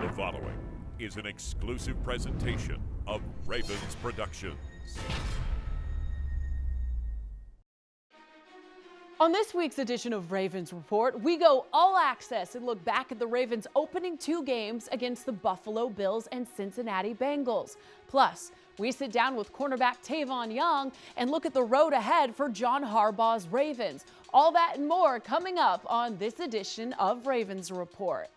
The following is an exclusive presentation of Ravens Productions. On this week's edition of Ravens Report, we go all access and look back at the Ravens' opening two games against the Buffalo Bills and Cincinnati Bengals. Plus, we sit down with cornerback Tavon Young and look at the road ahead for John Harbaugh's Ravens. All that and more coming up on this edition of Ravens Report.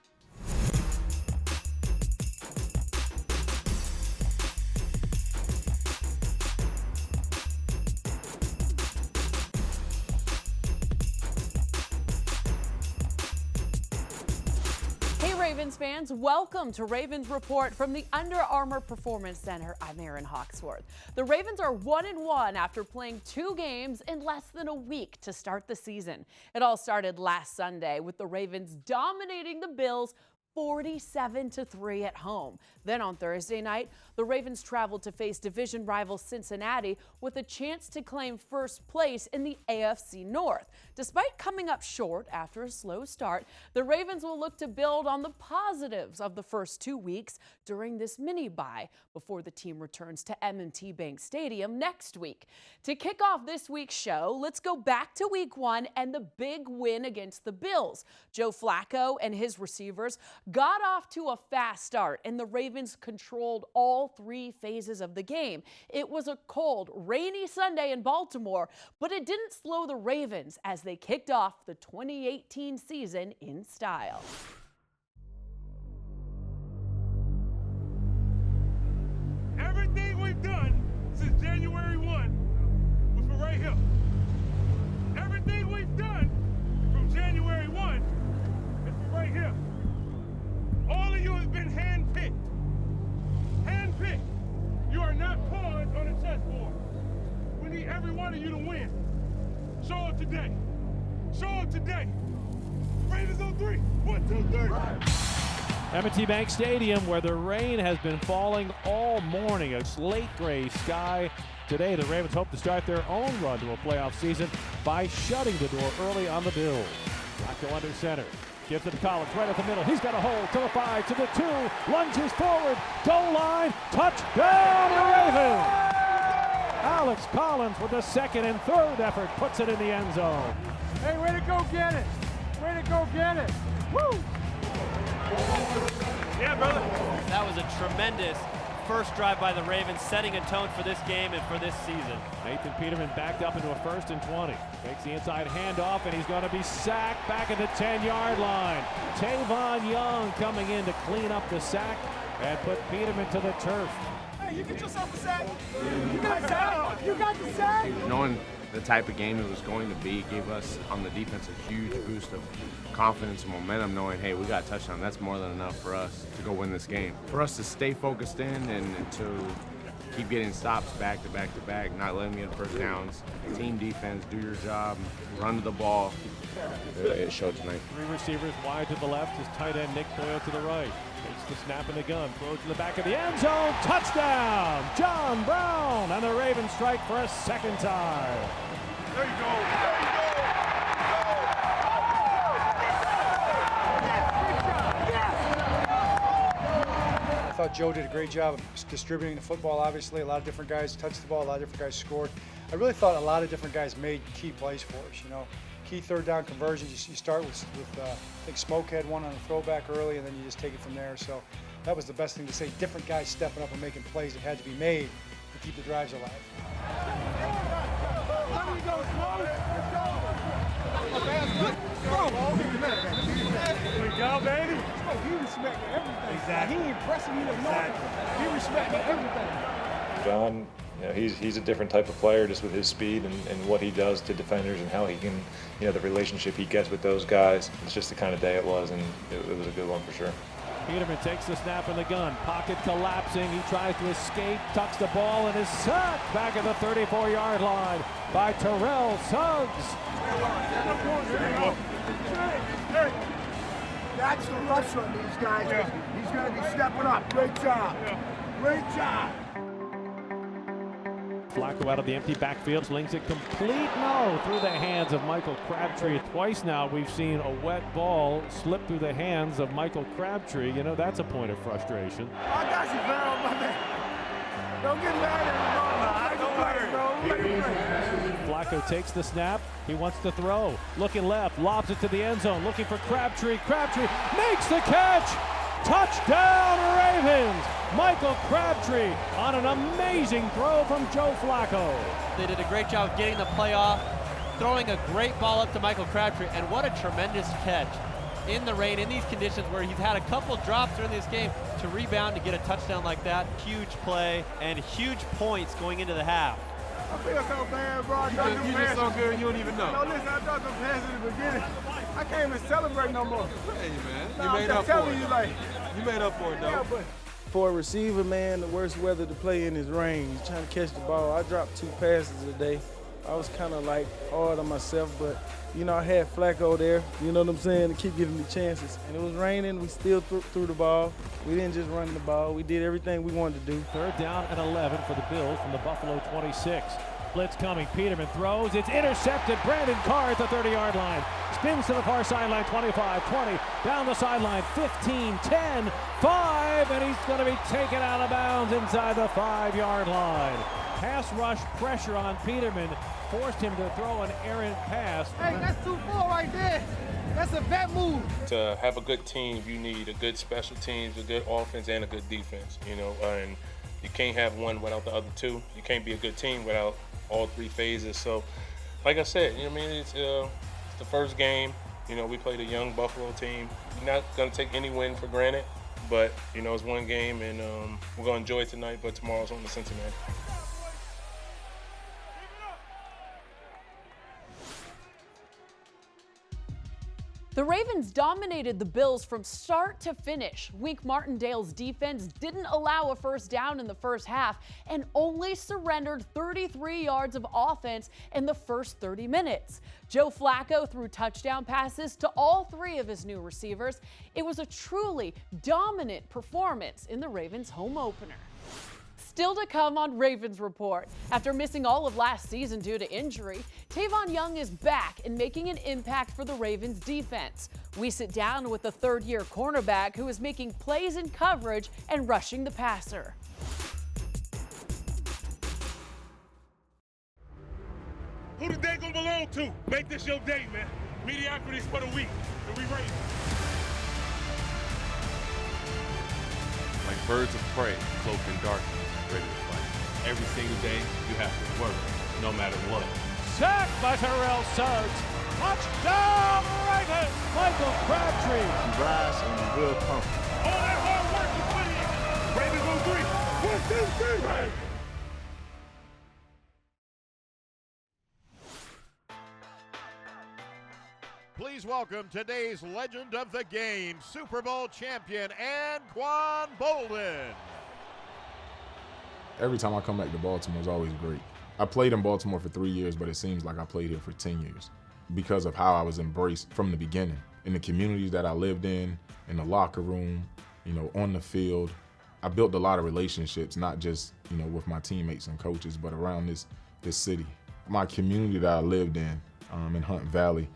Ravens fans, welcome to Ravens Report from the Under Armour Performance Center. I'm Erin Hawksworth. The Ravens are 1-1 after playing two games in less than a week to start the season. It all started last Sunday with the Ravens dominating the Bills 47-3 at home. Then on Thursday night, the Ravens traveled to face division rival Cincinnati with a chance to claim first place in the AFC North. Despite coming up short after a slow start, the Ravens will look to build on the positives of the first 2 weeks during this mini-bye before the team returns to M&T Bank Stadium next week. To kick off this week's show, let's go back to week one and the big win against the Bills. Joe Flacco and his receivers got off to a fast start, and the Ravens controlled all three phases of the game. It was a cold, rainy Sunday in Baltimore, but it didn't slow the Ravens as they kicked off the 2018 season in style. Everything we've done since January 1 was for right here. Everything we've done from January 1 is for right here. All of you has been hand-picked. Hand-picked. You are not pawns on a chessboard. We need every one of you to win. Show up today. Show up today. Ravens on three. 1, 2, 3. M&T Bank Stadium, where the rain has been falling all morning. A slate gray sky. Today, the Ravens hope to start their own run to a playoff season by shutting the door early on the Bills. Flacco under center. Gives it to Collins right at the middle. He's got a hole to the 5, to the 2. Lunges forward. Goal line. Touchdown, Ravens! Alex Collins with the second and third effort puts it in the end zone. Hey, way to go get it. Way to go get it. Woo! Yeah, brother. That was a tremendous first drive by the Ravens, setting a tone for this game and for this season. Nathan Peterman backed up into a 1st and 20. Takes the inside handoff, and he's going to be sacked back at the 10-yard line. Tavon Young coming in to clean up the sack and put Peterman to the turf. Hey, you get yourself a sack. You got the sack. You got the sack. Knowing the type of game it was going to be gave us on the defense a huge boost of confidence and momentum, knowing, hey, we got a touchdown. That's more than enough for us to go win this game. For us to stay focused in and to keep getting stops back to back to back, not letting me get first downs. Team defense, do your job, run to the ball. It showed tonight. 3 receivers wide to the left, his tight end Nick Boyle to the right. Takes the snap in the gun, throws to the back of the end zone, touchdown! John Brown, and the Ravens strike for a second time. There you go. There you go. I thought Joe did a great job of distributing the football. Obviously, a lot of different guys touched the ball, a lot of different guys scored. I really thought a lot of different guys made key plays for us. You know, key third down conversions. You start with I think Smoke had one on a throwback early, and then you just take it from there. So that was the best thing to say. Different guys stepping up and making plays that had to be made to keep the drives alive. There we go, Smoke. Let's go. Here we go, baby. He respected everything. Exactly. He ain't pressing me to nothing. He respected everything. John, you know, he's a different type of player just with his speed and what he does to defenders and how he can, you know, the relationship he gets with those guys. It's just the kind of day it was, and it was a good one for sure. Peterman takes the snap in the gun, pocket collapsing, he tries to escape, tucks the ball, and is sacked back at the 34-yard line by Terrell Suggs. That's the rush on these guys. He's going to be stepping up. Great job. Great job. Flacco out of the empty backfield, slings it complete, no, through the hands of Michael Crabtree. Twice now we've seen a wet ball slip through the hands of Michael Crabtree. You know, that's a point of frustration. I got you, Val, my man. Don't get mad at me, bro. Flacco takes the snap. He wants to throw. Looking left, lobs it to the end zone, looking for Crabtree. Crabtree makes the catch. Touchdown, Ravens! Michael Crabtree on an amazing throw from Joe Flacco. They did a great job getting the play off, throwing a great ball up to Michael Crabtree, and what a tremendous catch in the rain, in these conditions where he's had a couple drops during this game, to rebound to get a touchdown like that. Huge play and huge points going into the half. I feel so bad, bro. You just so good, you don't even know. No, listen, I dropped some passes in the beginning. I can't even celebrate no more. Hey, man, No, I'm just telling you, like, You made up for it, though. yeah, but For a receiver, man, the worst weather to play in is rain. He's trying to catch the ball. I dropped 2 passes today. I was kind of like hard on myself, but you know, I had Flacco there, you know what I'm saying, to keep giving me chances. And it was raining, we still threw the ball. We didn't just run the ball, we did everything we wanted to do. Third down and 11 for the Bills from the Buffalo 26. Blitz coming, Peterman throws, it's intercepted. Brandon Carr at the 30-yard line. Spins to the far sideline, 25, 20, down the sideline, 15, 10, 5, and he's going to be taken out of bounds inside the 5-yard line. Pass rush pressure on Peterman forced him to throw an errant pass. hey, that's 2-4 right there. That's a vet move. To have a good team, you need a good special teams, a good offense, and a good defense. You know, and you can't have one without the other two. You can't be a good team without all 3 phases. So, like I said, you know what I mean? It's the first game. You know, we played a young Buffalo team. You're not going to take any win for granted, but, you know, it's one game, and we're going to enjoy it tonight, but tomorrow's on to Cincinnati. The Ravens dominated the Bills from start to finish. Wink Martindale's defense didn't allow a first down in the first half and only surrendered 33 yards of offense in the first 30 minutes. Joe Flacco threw touchdown passes to all 3 of his new receivers. It was a truly dominant performance in the Ravens' home opener. Still to come on Ravens Report. After missing all of last season due to injury, Tavon Young is back and making an impact for the Ravens defense. We sit down with the 3rd-year cornerback who is making plays in coverage and rushing the passer. Who the day gonna belong to? Make this your day, man. Mediocrity's for the weak, and we Ravens. Like birds of prey, cloaked in darkness, ready to fight. Every single day, you have to work, no matter what. Sacked by Terrell Suggs. Touchdown, Ravens! Michael Crabtree. You rise and you build confidence. All that hard work you put in. Ravens on 3. 1, 2, 3. Ravens. Please welcome today's legend of the game, Super Bowl champion Anquan Bolden. Every time I come back to Baltimore, it's always great. I played in Baltimore for 3 years, but it seems like I played here for 10 years because of how I was embraced from the beginning. In the communities that I lived in the locker room, you know, on the field. I built a lot of relationships, not just, you know, with my teammates and coaches, but around this city. My community that I lived in Hunt Valley,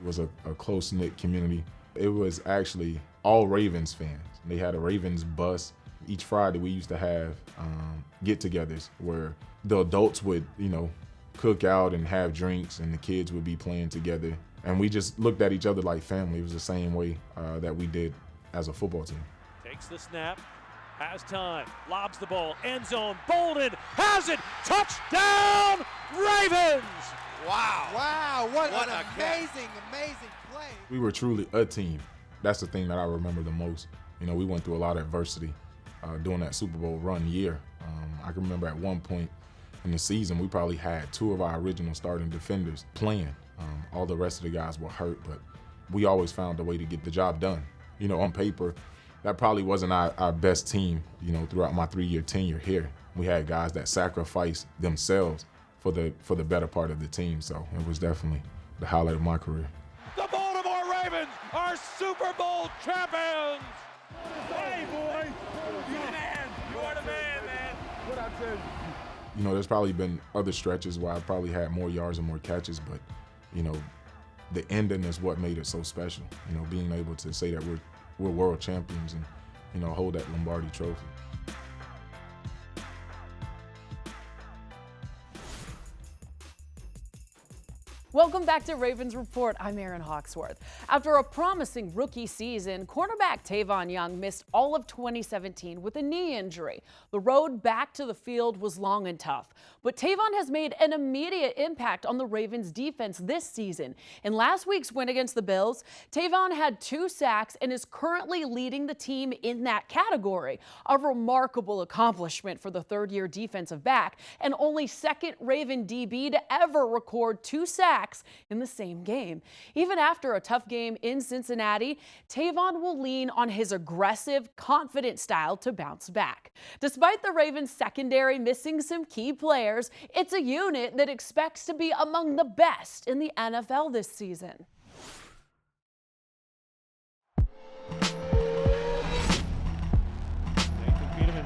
was a close-knit community. It was actually all Ravens fans. They had a Ravens bus. Each Friday we used to have get-togethers where the adults would, you know, cook out and have drinks, and the kids would be playing together. And we just looked at each other like family. It was the same way that we did as a football team. Takes the snap, has time, lobs the ball, end zone, Bolden has it, touchdown, Ravens! Wow. Wow, what an amazing play. We were truly a team. That's the thing that I remember the most. You know, we went through a lot of adversity during that Super Bowl run year. I can remember at one point in the season, we probably had 2 of our original starting defenders playing. All the rest of the guys were hurt, but we always found a way to get the job done. You know, on paper, that probably wasn't our best team, you know, throughout my 3-year tenure here. We had guys that sacrificed themselves for the better part of the team, so it was definitely the highlight of my career. The Baltimore Ravens are Super Bowl champions! Hey, boy. You the man. You are the man, man. What I tell you? You know, there's probably been other stretches where I probably had more yards and more catches, but, you know, the ending is what made it so special. You know, being able to say that we're world champions and, you know, hold that Lombardi trophy. Welcome back to Ravens Report. I'm Erin Hawksworth. After a promising rookie season, cornerback Tavon Young missed all of 2017 with a knee injury. The road back to the field was long and tough, but Tavon has made an immediate impact on the Ravens defense this season. In last week's win against the Bills, Tavon had 2 sacks and is currently leading the team in that category. A remarkable accomplishment for the third-year defensive back and only second Raven DB to ever record 2 sacks in the same game. Even after a tough game in Cincinnati, Tavon will lean on his aggressive, confident style to bounce back. Despite the Ravens secondary missing some key players, it's a unit that expects to be among the best in the NFL this season.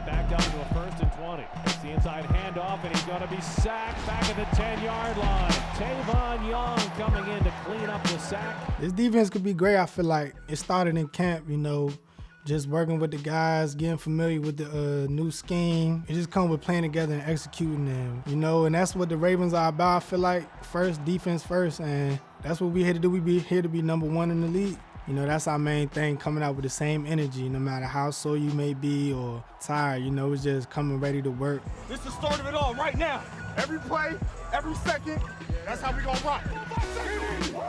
Back down to a 1st and 20. It's the inside handoff, and he's going to be sacked back at the 10-yard line. Tavon Young coming in to clean up the sack. This defense could be great. I feel like it started in camp, you know, just working with the guys, getting familiar with the new scheme. It just comes with playing together and executing them, you know, and that's what the Ravens are about. I feel like first, defense first, and that's what we're here to do. We're here to be #1 in the league. You know, that's our main thing, coming out with the same energy, no matter how sore you may be or tired, you know, it's just coming ready to work. This is the start of it all right now. Every play, every second, that's how we gonna rock.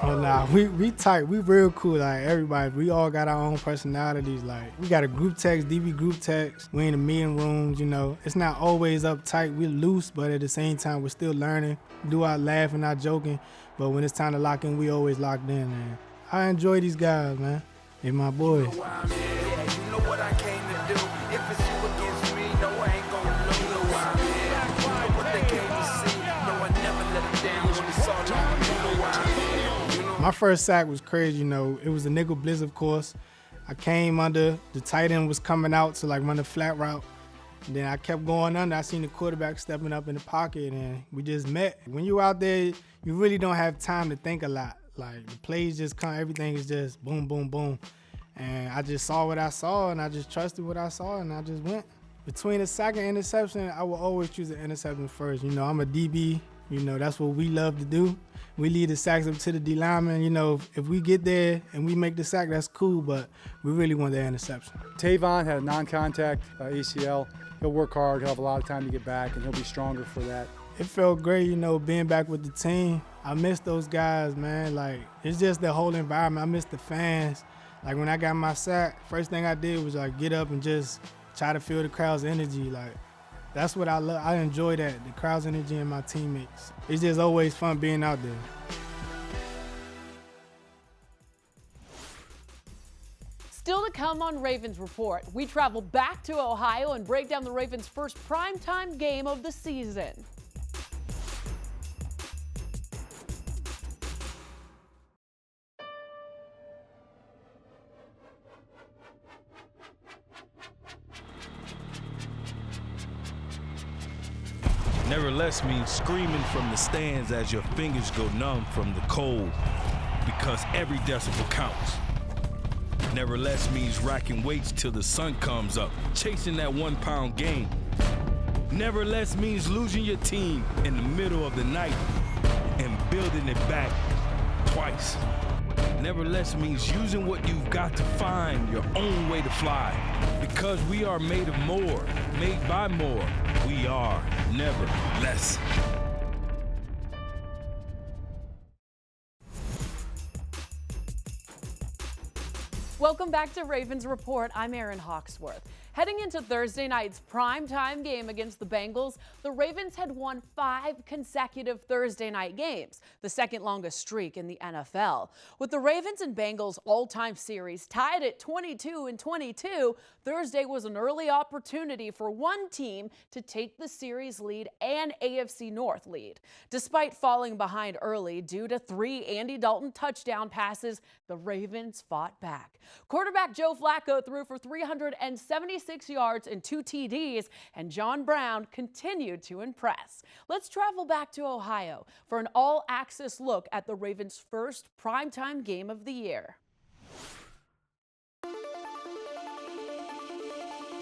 Oh, nah, we tight, we real cool, like everybody. We all got our own personalities, like we got a group text, DB group text. We in the meeting rooms, you know. It's not always uptight, we're loose, but at the same time, we're still learning, do our laughing, not joking. But when it's time to lock in, we always locked in, man. I enjoy these guys, man. They're my boys. You know what I came to do. If it's you against me, no, I ain't gonna lose. You know why I'm here. You know what they came to see. No, I never let them down when it's all on. You know why I'm here. My first sack was crazy, you know. It was a nickel blitz, of course. I came under, the tight end was coming out to like run a flat route. And then I kept going under. I seen the quarterback stepping up in the pocket, and we just met. When you out there, you really don't have time to think a lot. Like, the plays just come, everything is just boom, boom, boom. And I just saw what I saw, and I just trusted what I saw, and I just went. Between a sack and interception, I will always choose the interception first. You know, I'm a DB. You know, that's what we love to do. We lead the sacks up to the D lineman. You know, if we get there and we make the sack, that's cool, but we really want the interception. Tavon had a non-contact ACL. He'll work hard. He'll have a lot of time to get back, and he'll be stronger for that. It felt great, you know, being back with the team. I miss those guys, man. Like, it's just the whole environment. I miss the fans. Like, when I got my sack, first thing I did was, like, get up and just try to feel the crowd's energy. Like, that's what I love. I enjoy that, the crowd's energy and my teammates. It's just always fun being out there. Still to come on Ravens Report, we travel back to Ohio and break down the Ravens' first primetime game of the season. Nevertheless means screaming from the stands as your fingers go numb from the cold, because every decibel counts. Nevertheless means racking weights till the sun comes up, chasing that 1-pound gain. Nevertheless means losing your team in the middle of the night and building it back twice. Nevertheless means using what you've got to find your own way to fly. Because we are made of more, made by more, we are never less. Welcome back to Ravens Report. I'm Erin Hawksworth. Heading into Thursday night's primetime game against the Bengals, the Ravens had won 5 consecutive Thursday night games, the second longest streak in the NFL. With the Ravens and Bengals all-time series tied at 22-22, Thursday was an early opportunity for one team to take the series lead and AFC North lead. Despite falling behind early due to 3 Andy Dalton touchdown passes, the Ravens fought back. Quarterback Joe Flacco threw for 376 186 yards and 2 TDs, and John Brown continued to impress. Let's travel back to Ohio for an all-access look at the Ravens' first primetime game of the year.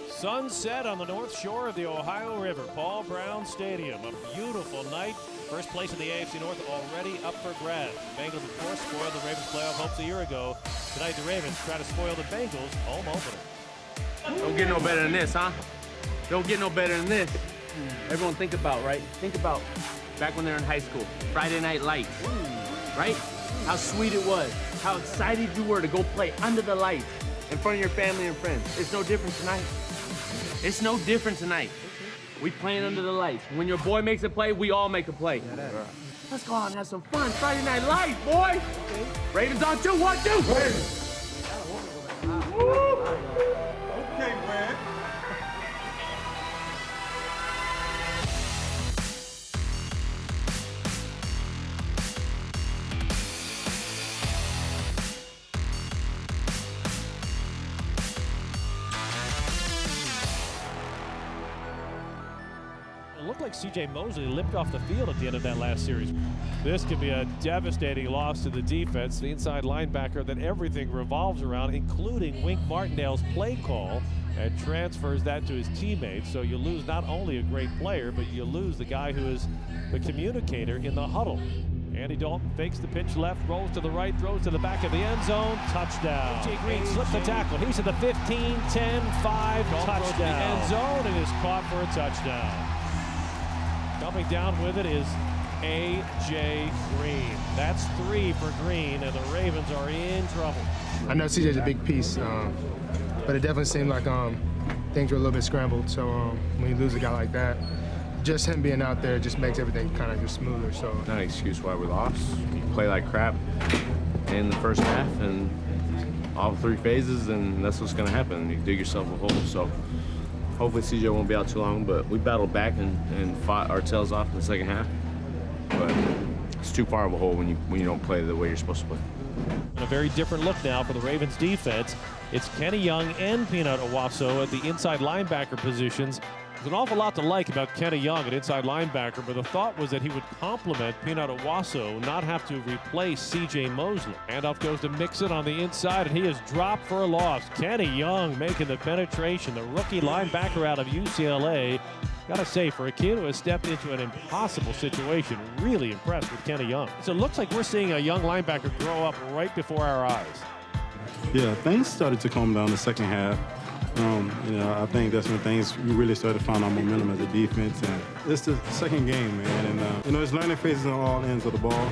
Sunset on the north shore of the Ohio River, Paul Brown Stadium. A beautiful night. First place in the AFC North already up for grabs. The Bengals, of course, spoiled the Ravens' playoff hopes a year ago. Tonight, the Ravens try to spoil the Bengals' home opener. Don't get no better than this, huh? Don't get no better than this. Everyone think about, right? Think about back when they were in high school. Friday Night Lights, right? How sweet it was. How excited you were to go play under the lights in front of your family and friends. It's no different tonight. It's no different tonight. We playing under the lights. When your boy makes a play, we all make a play. Let's go out and have some fun. Friday Night Lights, boy. Ravens on 2, 1, 2. Okay, man. It looked like C.J. Mosley limped off the field at the end of that last series. This could be a devastating loss to the defense. The inside linebacker that everything revolves around, including Wink Martindale's play call, and transfers that to his teammates. So you lose not only a great player, but you lose the guy who is the communicator in the huddle. Andy Dalton fakes the pitch left, rolls to the right, throws to the back of the end zone, touchdown. A.J. Green slips the tackle. He's at the 15, 10, 5, touchdown. The end zone and is caught for a touchdown. Coming down with it is A.J. Green. That's 3 for Green, and the Ravens are in trouble. I know CJ's a big piece, but it definitely seemed like things were a little bit scrambled. So when you lose a guy like that, just him being out there just makes everything kind of just smoother. So Not an excuse why we lost. You play like crap in the first half and all 3 phases, and that's what's going to happen. You dig yourself a hole. So hopefully CJ won't be out too long, but we battled back and fought our tails off in the second half. But it's too far of a hole when you don't play the way you're supposed to play. And a very different look now for the Ravens defense. It's Kenny Young and Peanut Owasso at the inside linebacker positions. There's an awful lot to like about Kenny Young at inside linebacker, but the thought was that he would complement Peanut Owasso, not have to replace C.J. Mosley. Handoff goes to Mixon on the inside, and he is dropped for a loss. Kenny Young making the penetration, the rookie linebacker out of UCLA. Gotta say, for a kid who has stepped into an impossible situation, really impressed with Kenny Young. So it looks like we're seeing a young linebacker grow up right before our eyes. Yeah, things started to calm down the second half. I think that's when things we really started to find our momentum as a defense. And it's the second game, man. And it's learning phases on all ends of the ball.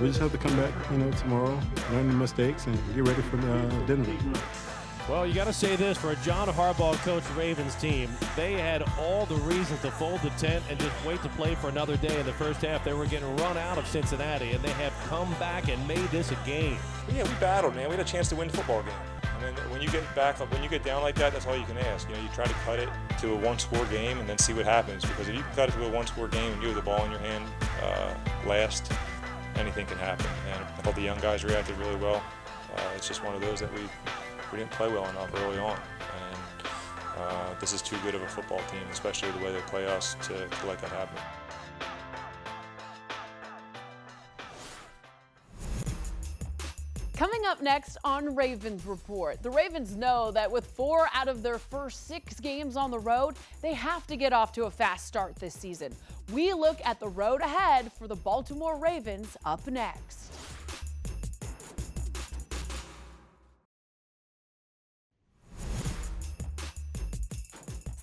We just have to come back, tomorrow, learn the mistakes, and get ready for Denver. Well, you got to say this for a John Harbaugh coached Ravens team. They had all the reasons to fold the tent and just wait to play for another day in the first half. They were getting run out of Cincinnati, and they have come back and made this a game. Yeah, we battled, man. We had a chance to win the football game. I mean, when you get down like that, that's all you can ask. You try to cut it to a one-score game and then see what happens. Because if you cut it to a one-score game and you have the ball in your hand last, anything can happen. And I thought the young guys reacted really well. It's just one of those that we didn't play well enough early on. And this is too good of a football team, especially the way they play us, to let that happen. Coming up next on Ravens Report, the Ravens know that with 4 out of their first 6 games on the road, they have to get off to a fast start this season. We look at the road ahead for the Baltimore Ravens up next.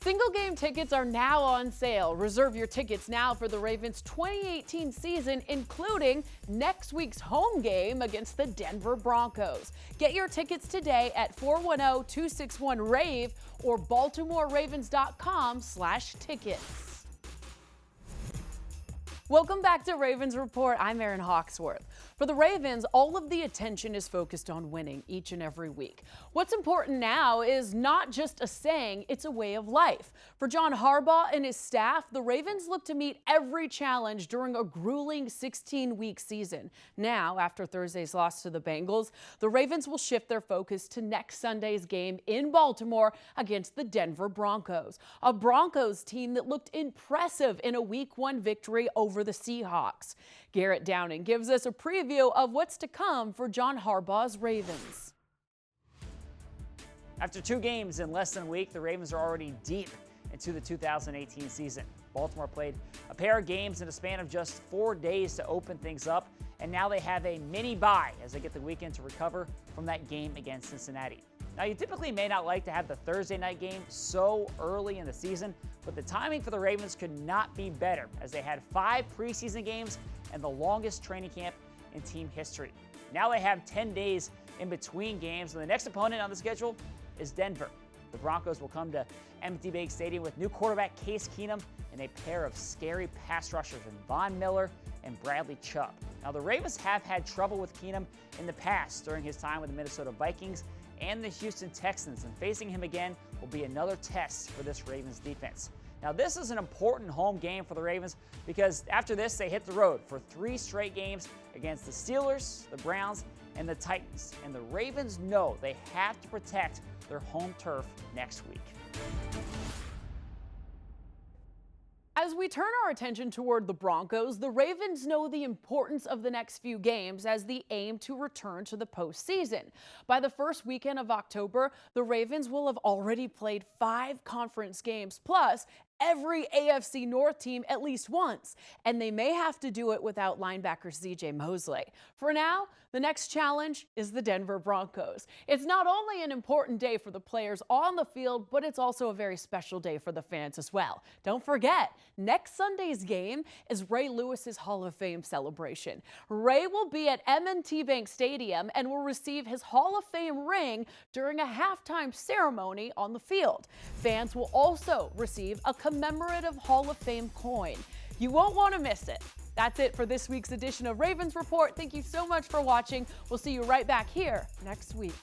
Single game tickets are now on sale. Reserve your tickets now for the Ravens 2018 season, including next week's home game against the Denver Broncos. Get your tickets today at 410-261-RAVE or BaltimoreRavens.com/tickets. Welcome back to Ravens Report. I'm Erin Hawksworth. For the Ravens, all of the attention is focused on winning each and every week. What's important now is not just a saying, it's a way of life. For John Harbaugh and his staff, the Ravens look to meet every challenge during a grueling 16-week season. Now, after Thursday's loss to the Bengals, the Ravens will shift their focus to next Sunday's game in Baltimore against the Denver Broncos, a Broncos team that looked impressive in a Week 1 victory over the Seahawks. Garrett Downing gives us a preview of what's to come for John Harbaugh's Ravens. After 2 games in less than a week, the Ravens are already deep into the 2018 season. Baltimore played a pair of games in a span of just 4 days to open things up, and now they have a mini bye as they get the weekend to recover from that game against Cincinnati. Now, you typically may not like to have the Thursday night game so early in the season, but the timing for the Ravens could not be better as they had 5 preseason games and the longest training camp in team history. Now they have 10 days in between games, and the next opponent on the schedule is Denver. The Broncos will come to M&T Bank Stadium with new quarterback Case Keenum and a pair of scary pass rushers in Von Miller and Bradley Chubb. Now, the Ravens have had trouble with Keenum in the past during his time with the Minnesota Vikings and the Houston Texans, and facing him again will be another test for this Ravens defense. Now, this is an important home game for the Ravens because after this, they hit the road for 3 straight games against the Steelers, the Browns, and the Titans. And the Ravens know they have to protect their home turf next week. As we turn our attention toward the Broncos, the Ravens know the importance of the next few games as they aim to return to the postseason. By the first weekend of October, the Ravens will have already played 5 conference games, plus every AFC North team at least once, and they may have to do it without linebacker C.J. Mosley. For now, the next challenge is the Denver Broncos. It's not only an important day for the players on the field, but it's also a very special day for the fans as well. Don't forget, next Sunday's game is Ray Lewis's Hall of Fame celebration. Ray will be at M&T Bank Stadium and will receive his Hall of Fame ring during a halftime ceremony on the field. Fans will also receive a commemorative Hall of Fame coin. You won't want to miss it. That's it for this week's edition of Ravens Report. Thank you so much for watching. We'll see you right back here next week.